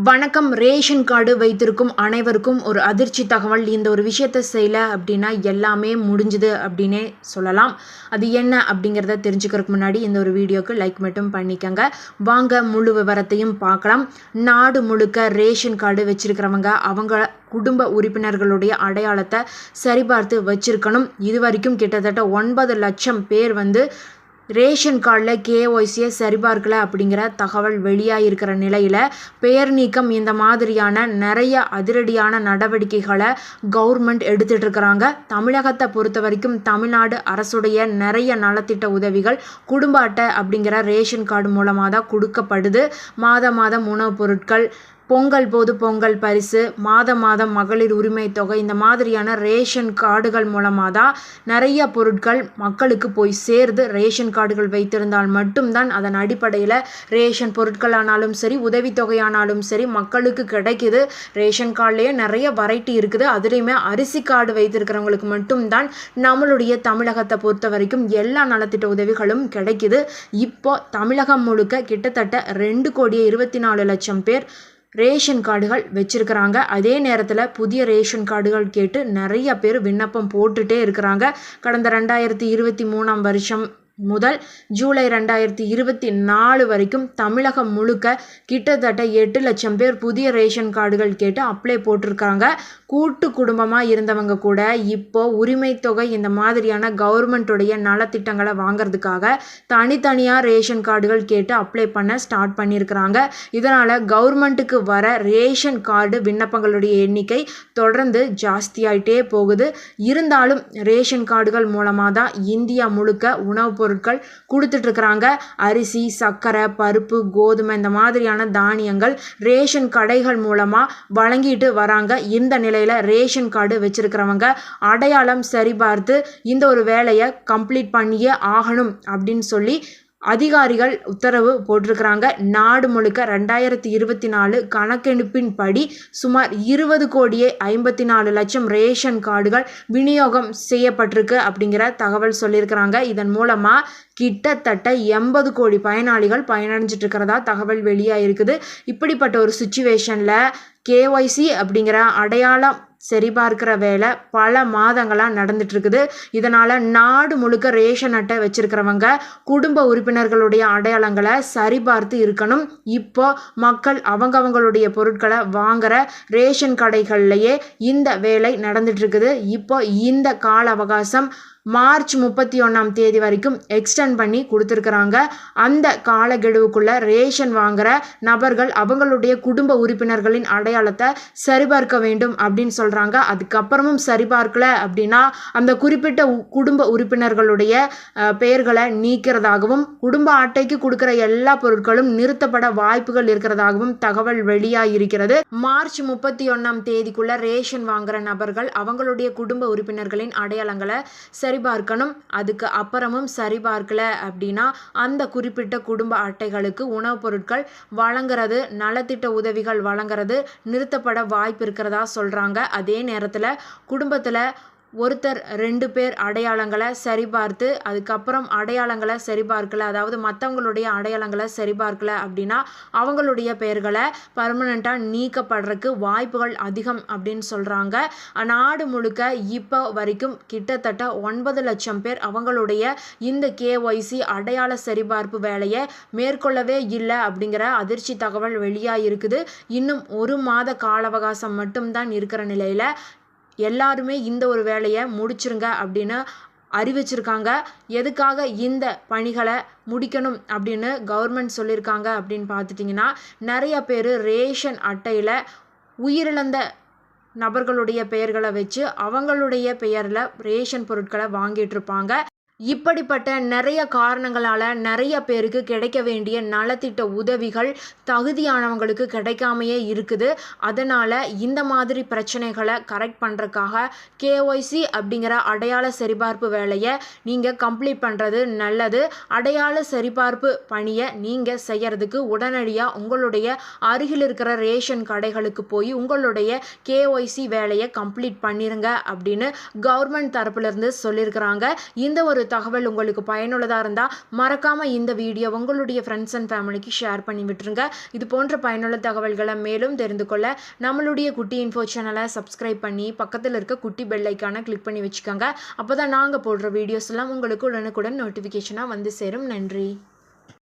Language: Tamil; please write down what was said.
வணக்கம். ரேஷன் கார்டு வைத்திருக்கும் அனைவருக்கும் ஒரு அதிர்ச்சி தகவல். இந்த ஒரு விஷயத்த செய்யல அப்படின்னா எல்லாமே முடிஞ்சுது அப்படின்னே சொல்லலாம். அது என்ன அப்படிங்கிறத தெரிஞ்சுக்கிறதுக்கு முன்னாடி இந்த ஒரு வீடியோக்கு லைக் மட்டும் பண்ணிக்கங்க. வாங்க முழு விவரத்தையும் பார்க்கலாம். நாடு முழுக்க ரேஷன் கார்டு வச்சிருக்கிறவங்க அவங்க குடும்ப உறுப்பினர்களுடைய அடையாளத்தை சரிபார்த்து வச்சிருக்கணும். இது வரைக்கும் கிட்டத்தட்ட 9 லட்சம் பேர் ரேஷன் கார்டில் கேஒய்சியை சரிபார்க்கல அப்படிங்கிற தகவல் வெளியாகிருக்கிற நிலையில் பெயர் நீக்கம் இந்த மாதிரியான நிறைய அதிரடியான நடவடிக்கைகளை கவர்மெண்ட் எடுத்துகிட்டு இருக்கிறாங்க. தமிழகத்தை பொறுத்த வரைக்கும் தமிழ்நாடு அரசுடைய நிறைய நலத்திட்ட உதவிகள் குடும்ப அட்டை அப்படிங்கிற ரேஷன் கார்டு மூலமாக தான் கொடுக்கப்படுது. மாதம் உணவுப் பொருட்கள், பொங்கல் போது பொங்கல் பரிசு, மாதம் மகளிர் உரிமை தொகை, இந்த மாதிரியான ரேஷன் கார்டுகள் மூலமாக தான் நிறைய பொருட்கள் மக்களுக்கு போய் சேருது. ரேஷன் கார்டுகள் வைத்திருந்தால் மட்டும்தான் அதன் அடிப்படையில் ரேஷன் பொருட்களானாலும் சரி, உதவித்தொகையானாலும் சரி மக்களுக்கு கிடைக்குது. ரேஷன் கார்டுலேயே நிறைய வெரைட்டி இருக்குது. அதுலேயுமே அரிசி கார்டு வைத்திருக்கிறவங்களுக்கு மட்டும்தான் நம்மளுடைய தமிழகத்தை பொறுத்த வரைக்கும் எல்லா நலத்திட்ட உதவிகளும் கிடைக்குது. இப்போ தமிழகம் முழுக்க கிட்டத்தட்ட 2,24,00,000 பேர் ரேஷன் கார்டுகள் வச்சிருக்கிறாங்க. அதே நேரத்தில் புதிய ரேஷன் கார்டுகள் கேட்டு நிறைய பேர் விண்ணப்பம் போட்டுட்டே இருக்கிறாங்க. கடந்த 2023 வருஷம் முதல் ஜூலை 2024 வரைக்கும் தமிழகம் முழுக்க கிட்டத்தட்ட 8 லட்சம் பேர் புதிய ரேஷன் கார்டுகள் கேட்டு அப்ளை போட்டிருக்காங்க. கூட்டு குடும்பமாக இருந்தவங்க கூட இப்போ உரிமை தொகை இந்த மாதிரியான கவர்மெண்ட்டுடைய நலத்திட்டங்களை வாங்கிறதுக்காக தனித்தனியாக ரேஷன் கார்டுகள் கேட்டு அப்ளை பண்ண ஸ்டார்ட் பண்ணியிருக்கிறாங்க. இதனால் கவர்மெண்ட்டுக்கு வர ரேஷன் கார்டு விண்ணப்பங்களுடைய எண்ணிக்கை தொடர்ந்து ஜாஸ்தியாயிட்டே போகுது. இருந்தாலும் ரேஷன் கார்டுகள் மூலமாக தான் இந்தியா முழுக்க உணவுப் பொருட்கள் கொடுத்துட்ருக்குறாங்க. அரிசி, சர்க்கரை, பருப்பு, கோதுமை இந்த மாதிரியான தானியங்கள் ரேஷன் கடைகள் மூலமாக வழங்கிட்டு வராங்க. இந்த நிலையில் ரேஷன் கார்டு வச்சிருக்கிறவங்க அடையாளம் சரிபார்த்து இந்த ஒரு வேலையை கம்ப்ளீட் பண்ணியே ஆகணும் அப்படின்னு சொல்லி அதிகாரிகள் உத்தரவு போட்டிருக்கிறாங்க. நாடு முழுக்க 2024 கணக்கெடுப்பின்படி சுமார் 20,54,00,000 ரேஷன் கார்டுகள் விநியோகம் செய்யப்பட்டிருக்கு அப்படிங்கிற தகவல் சொல்லியிருக்கிறாங்க. இதன் மூலமாக கிட்டத்தட்ட 80 கோடி பயனாளிகள் பயனடைஞ்சிட்டு இருக்கிறதா தகவல் வெளியாகிருக்குது. இப்படிப்பட்ட ஒரு சுச்சுவேஷனில் கேஒய்சி அப்படிங்கிற அடையாளம் சரிபார்க்கிற வேலை பல மாதங்களாக நடந்துட்டு இருக்குது. இதனால் நாடு முழுக்க ரேஷன் அட்டை வச்சிருக்கிறவங்க குடும்ப உறுப்பினர்களுடைய அடையாளங்களை சரிபார்த்து இருக்கணும். இப்போ மக்கள் அவங்களுடைய பொருட்களை வாங்குற ரேஷன் கடைகள்லையே இந்த வேலை நடந்துட்டு இருக்குது. இப்போ இந்த கால அவகாசம் மார்ச் 31 வரைக்கும் எக்ஸ்டெண்ட் பண்ணி கொடுத்துருக்குறாங்க. அந்த காலக்கெடுவுக்குள்ள ரேஷன் வாங்குற நபர்கள் அவங்களுடைய குடும்ப உறுப்பினர்களின் அடையாளத்தை சரிபார்க்க வேண்டும் அப்படின்னு சொல்கிறாங்க. அதுக்கப்புறமும் சரிபார்க்கல அப்படின்னா அந்த குறிப்பிட்ட குடும்ப உறுப்பினர்களுடைய பெயர்களை நீக்கிறதாகவும் குடும்ப அட்டைக்கு கொடுக்குற எல்லா பொருட்களும் நிறுத்தப்பட வாய்ப்புகள் இருக்கிறதாகவும் தகவல் வெளியாகிருக்கிறது. மார்ச் 31 ரேஷன் வாங்குற நபர்கள் அவங்களுடைய குடும்ப உறுப்பினர்களின் அடையாளங்களை சரிபார்க்கணும். அதுக்கு அப்புறமும் சரிபார்க்கல அப்படின்னா அந்த குறிப்பிட்ட குடும்ப அட்டைகளுக்கு உணவுப் பொருட்கள் வழங்குறது, நலத்திட்ட உதவிகள் வழங்குறது நிறுத்தப்பட வாய்ப்பு இருக்கிறதா சொல்கிறாங்க. அதே நேரத்தில் குடும்பத்தில் ஒருத்தர் 2 பேர் அடையாளங்களை சரிபார்த்து அதுக்கப்புறம் அடையாளங்களை சரிபார்க்கல, அதாவது மற்றவங்களுடைய அடையாளங்களை சரிபார்க்கல அப்படின்னா அவங்களுடைய பெயர்களை பர்மனெண்ட்டாக நீக்கப்படுறதுக்கு வாய்ப்புகள் அதிகம் அப்படின்னு சொல்கிறாங்க. நாடு முழுக்க இப்போ வரைக்கும் கிட்டத்தட்ட 9 லட்சம் பேர் அவங்களுடைய இந்த கேஒய்சி அடையாள சரிபார்ப்பு வேலையை மேற்கொள்ளவே இல்லை அப்படிங்கிற அதிர்ச்சி தகவல் வெளியாகிருக்குது. இன்னும் 1 மாத கால அவகாசம் மட்டும்தான் இருக்கிற நிலையில் எல்லாருமே இந்த ஒரு வேலையை முடிச்சிருங்க அப்படின்னு அறிவிச்சிருக்காங்க. எதுக்காக இந்த பணிகளை முடிக்கணும் அப்படின்னு கவர்மெண்ட் சொல்லியிருக்காங்க அப்படின்னு பார்த்துட்டிங்கன்னா, நிறைய பேர் ரேஷன் அட்டையில் உயிரிழந்த நபர்களுடைய பெயர்களை வச்சு அவங்களுடைய பெயரில் ரேஷன் பொருட்களை வாங்கிட்டு இருப்பாங்க. இப்படிப்பட்ட நிறைய காரணங்களால் நிறைய பேருக்கு கிடைக்க வேண்டிய நலத்திட்ட உதவிகள் தகுதியானவங்களுக்கு கிடைக்காமையே இருக்குது. அதனால் இந்த மாதிரி பிரச்சனைகளை கரெக்ட் பண்ணுறதுக்காக கேஒய்சி அப்படிங்கிற அடையாள சரிபார்ப்பு வேலையை நீங்கள் கம்ப்ளீட் பண்ணுறது நல்லது. அடையாள சரிபார்ப்பு பணியை நீங்கள் செய்கிறதுக்கு உடனடியாக உங்களுடைய அருகில் இருக்கிற ரேஷன் கடைகளுக்கு போய் உங்களுடைய கேஒய்சி வேலையை கம்ப்ளீட் பண்ணிடுங்க அப்படின்னு கவர்மெண்ட் தரப்புலேருந்து சொல்லியிருக்கிறாங்க. இந்த ஒரு தகவல் உங்களுக்கு பயனுள்ளதாக இருந்தால் மறக்காமல் இந்த வீடியோ உங்களுடைய ஃப்ரெண்ட்ஸ் அண்ட் ஃபேமிலிக்கு ஷேர் பண்ணி விட்டுருங்க. இது போன்ற பயனுள்ள தகவல்களை மேலும் தெரிந்து கொள்ள நம்மளுடைய குட்டி இன்ஃபோ சேனலை சப்ஸ்கிரைப் பண்ணி பக்கத்தில் இருக்க குட்டி பெல் ஐக்கானை கிளிக் பண்ணி வச்சுக்கோங்க. அப்போ தான் நாங்கள் போடுற வீடியோஸ் எல்லாம் உங்களுக்கு உடனுக்குடன் நோட்டிஃபிகேஷனாக வந்து சேரும். நன்றி.